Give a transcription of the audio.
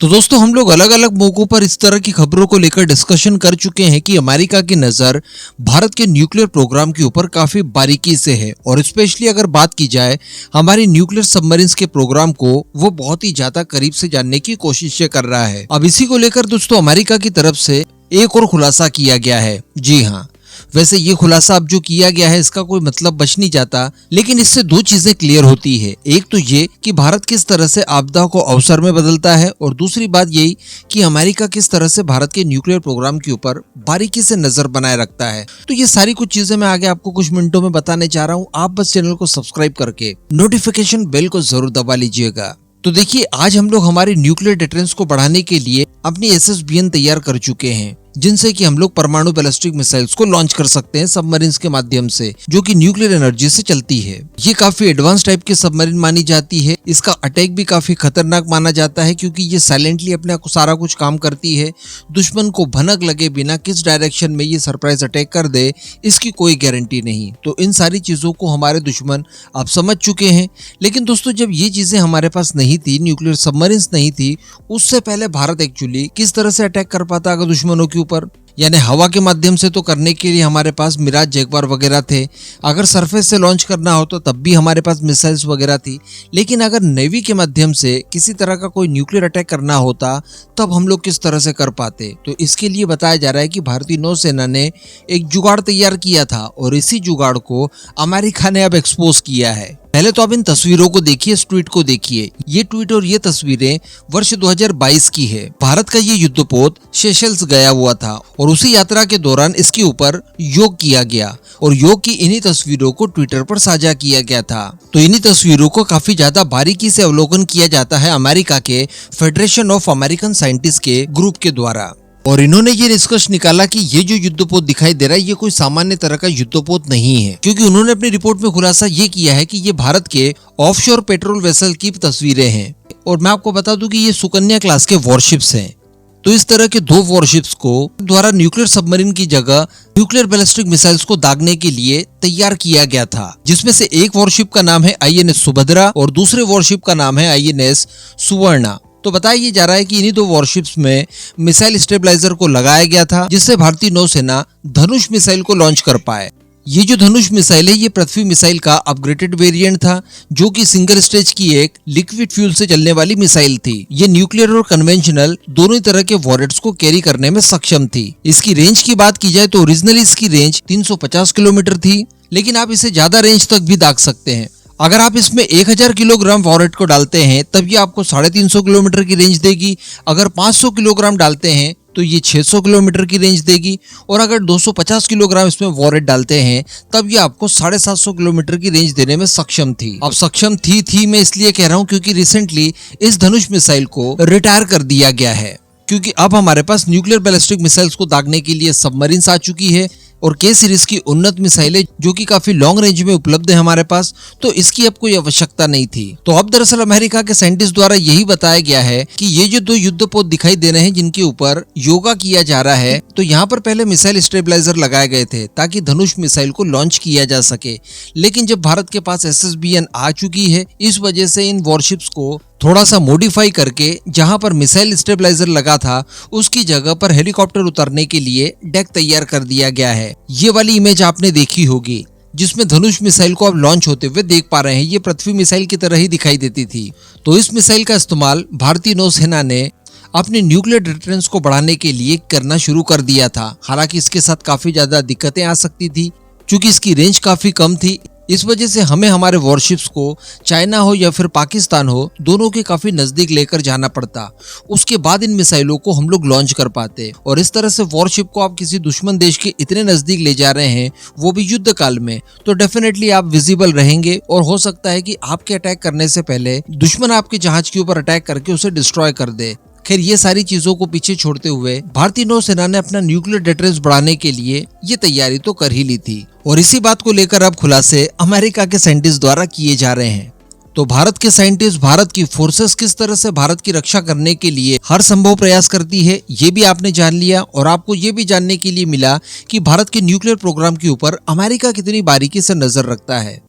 तो दोस्तों हम लोग अलग अलग मौकों पर इस तरह की खबरों को लेकर डिस्कशन कर चुके हैं कि अमेरिका की नजर भारत के न्यूक्लियर प्रोग्राम के ऊपर काफी बारीकी से है और स्पेशली अगर बात की जाए हमारी न्यूक्लियर सबमरीन्स के प्रोग्राम को, वो बहुत ही ज्यादा करीब से जानने की कोशिशें कर रहा है। अब इसी को लेकर दोस्तों अमेरिका की तरफ से एक और खुलासा किया गया है। जी हाँ, वैसे ये खुलासा अब जो किया गया है इसका कोई मतलब बच नहीं जाता, लेकिन इससे दो चीजें क्लियर होती है। एक तो ये कि भारत किस तरह से आपदा को अवसर में बदलता है और दूसरी बात यही कि अमेरिका किस तरह से भारत के न्यूक्लियर प्रोग्राम के ऊपर बारीकी से नजर बनाए रखता है। तो ये सारी कुछ चीजें मैं आगे आपको कुछ मिनटों में बताने जा रहा हूँ। आप बस चैनल को सब्सक्राइब करके नोटिफिकेशन बेल को जरूर दबा लीजिएगा। तो देखिए, आज हम लोग हमारी न्यूक्लियर डिफेंस को बढ़ाने के लिए अपनी SSBN तैयार कर चुके हैं, जिनसे कि हम लोग परमाणु बैलिस्टिक मिसाइल्स को लॉन्च कर सकते हैं सबमरीन्स के माध्यम से, जो कि न्यूक्लियर एनर्जी से चलती है। ये काफी एडवांस टाइप की सबमरीन मानी जाती है। इसका अटैक भी काफी खतरनाक माना जाता है, क्योंकि ये साइलेंटली अपना सारा कुछ काम करती है। दुश्मन को भनक लगे बिना किस डायरेक्शन में ये सरप्राइज अटैक कर दे, इसकी कोई गारंटी नहीं। तो इन सारी चीजों को हमारे दुश्मन आप समझ चुके हैं। लेकिन दोस्तों, जब ये चीजें हमारे पास नहीं थी, न्यूक्लियर सबमरीन्स नहीं थी, उससे पहले भारत एक्चुअली किस तरह से अटैक कर पाता अगर दुश्मनों के ऊपर? यानी हवा के माध्यम से तो करने के लिए हमारे पास मिराज जैगवार वगैरह थे। अगर सरफेस से लॉन्च करना हो तो तब भी हमारे पास मिसाइल्स वगैरह थी। लेकिन अगर नेवी के माध्यम से किसी तरह का कोई न्यूक्लियर अटैक करना होता तब हम लोग किस तरह से कर पाते? तो इसके लिए बताया जा रहा है कि भारतीय नौसेना ने एक जुगाड़ तैयार किया था और इसी जुगाड़ को अमेरिका ने अब एक्सपोज किया है। पहले तो आप इन तस्वीरों को देखिए, इस ट्वीट को देखिए। ये ट्वीट और ये तस्वीरें वर्ष 2022 की है। भारत का ये युद्धपोत सेशेल्स गया हुआ था और उसी यात्रा के दौरान इसके ऊपर योग किया गया और योग की इन्हीं तस्वीरों को ट्विटर पर साझा किया गया था। तो इन्हीं तस्वीरों को काफी ज्यादा बारीकी से अवलोकन किया जाता है अमेरिका के फेडरेशन ऑफ अमेरिकन साइंटिस्ट के ग्रुप के द्वारा। और इन्होंने ये निष्कर्ष निकाला कि ये जो युद्धपोत दिखाई दे रहा है ये कोई सामान्य तरह का युद्धपोत नहीं है, क्योंकि उन्होंने अपनी रिपोर्ट में खुलासा ये किया है कि ये भारत के ऑफशोर पेट्रोल वेसल की तस्वीरें हैं। और मैं आपको बता दूं कि ये सुकन्या क्लास के वॉरशिप्स हैं। तो इस तरह के दो वॉरशिप्स को द्वारा न्यूक्लियर सबमरीन की जगह न्यूक्लियर बैलिस्टिक मिसाइल्स को दागने के लिए तैयार किया गया था, जिसमें से एक वॉरशिप का नाम है INS सुभद्रा और दूसरे वॉरशिप का नाम है INS सुवर्णा। तो बताया जा रहा है कि इन्हीं दो वॉरशिप्स में मिसाइल स्टेबलाइजर को लगाया गया था, जिससे भारतीय नौसेना धनुष मिसाइल को लॉन्च कर पाए। ये जो धनुष मिसाइल है ये पृथ्वी मिसाइल का अपग्रेडेड वेरिएंट था, जो कि सिंगल स्टेज की एक लिक्विड फ्यूल से चलने वाली मिसाइल थी। ये न्यूक्लियर और कन्वेंशनल दोनों तरह के वॉरेट्स को कैरी करने में सक्षम थी। इसकी रेंज की बात की जाए तो ओरिजिनली इसकी रेंज 350 किलोमीटर थी, लेकिन आप इसे ज्यादा रेंज तक भी दाग सकते हैं। अगर आप इसमें 1000 किलोग्राम वॉरेट को डालते हैं तब ये आपको 350 किलोमीटर की रेंज देगी। अगर 500 किलोग्राम डालते हैं तो ये 600 किलोमीटर की रेंज देगी और अगर 250 किलोग्राम इसमें वॉरेट डालते हैं तब ये आपको 750 किलोमीटर की रेंज देने में सक्षम थी। अब सक्षम थी मैं इसलिए कह रहा हूँ क्योंकि रिसेंटली इस धनुष मिसाइल को रिटायर कर दिया गया है, क्योंकि अब हमारे पास न्यूक्लियर बैलिस्टिक मिसाइल्स को दागने के लिए सबमरीन्स आ चुकी है और K सीरीज की उन्नत मिसाइलें जो कि काफी लॉन्ग रेंज में उपलब्ध है हमारे पास, तो इसकी अब कोई आवश्यकता नहीं थी। तो अब दरअसल अमेरिका के साइंटिस्ट द्वारा यही बताया गया है कि ये जो दो युद्धपोत दिखाई दे रहे हैं जिनके ऊपर योगा किया जा रहा है, तो यहाँ पर पहले मिसाइल स्टेबलाइजर लगाए गए थे ताकि धनुष मिसाइल को लॉन्च किया जा सके। लेकिन जब भारत के पास SSBN आ चुकी है, इस वजह से इन वॉरशिप्स को थोड़ा सा मॉडिफाई करके जहां पर मिसाइल स्टेबलाइजर लगा था उसकी जगह पर हेलीकॉप्टर उतारने के लिए डेक तैयार कर दिया गया है। ये वाली इमेज आपने देखी होगी जिसमें धनुष मिसाइल को आप लॉन्च होते हुए देख पा रहे हैं। ये पृथ्वी मिसाइल की तरह ही दिखाई देती थी। तो इस मिसाइल का इस्तेमाल भारतीय नौसेना ने अपने न्यूक्लियर डिफेंस को बढ़ाने के लिए करना शुरू कर दिया था। हालांकि इसके साथ काफी ज्यादा दिक्कतें आ सकती थी, क्योंकि इसकी रेंज काफी कम थी। इस वजह से हमें हमारे वॉरशिप्स को चाइना हो या फिर पाकिस्तान हो, दोनों के काफी नजदीक लेकर जाना पड़ता। उसके बाद इन मिसाइलों को हम लोग लॉन्च कर पाते। और इस तरह से वॉरशिप को आप किसी दुश्मन देश के इतने नजदीक ले जा रहे हैं, वो भी युद्ध काल में, तो डेफिनेटली आप विजिबल रहेंगे और हो सकता है कि आपके अटैक करने से पहले दुश्मन आपके जहाज के ऊपर अटैक करके उसे डिस्ट्रॉय कर दे। खैर, ये सारी चीजों को पीछे छोड़ते हुए भारतीय नौसेना ने अपना न्यूक्लियर डिफेंस बढ़ाने के लिए ये तैयारी तो कर ही ली थी और इसी बात को लेकर अब खुलासे अमेरिका के साइंटिस्ट द्वारा किए जा रहे हैं। तो भारत के साइंटिस्ट, भारत की फोर्सेस किस तरह से भारत की रक्षा करने के लिए हर संभव प्रयास करती है, ये भी आपने जान लिया। और आपको ये भी जानने के लिए मिला कि भारत के न्यूक्लियर प्रोग्राम के ऊपर अमेरिका कितनी बारीकी से नजर रखता है।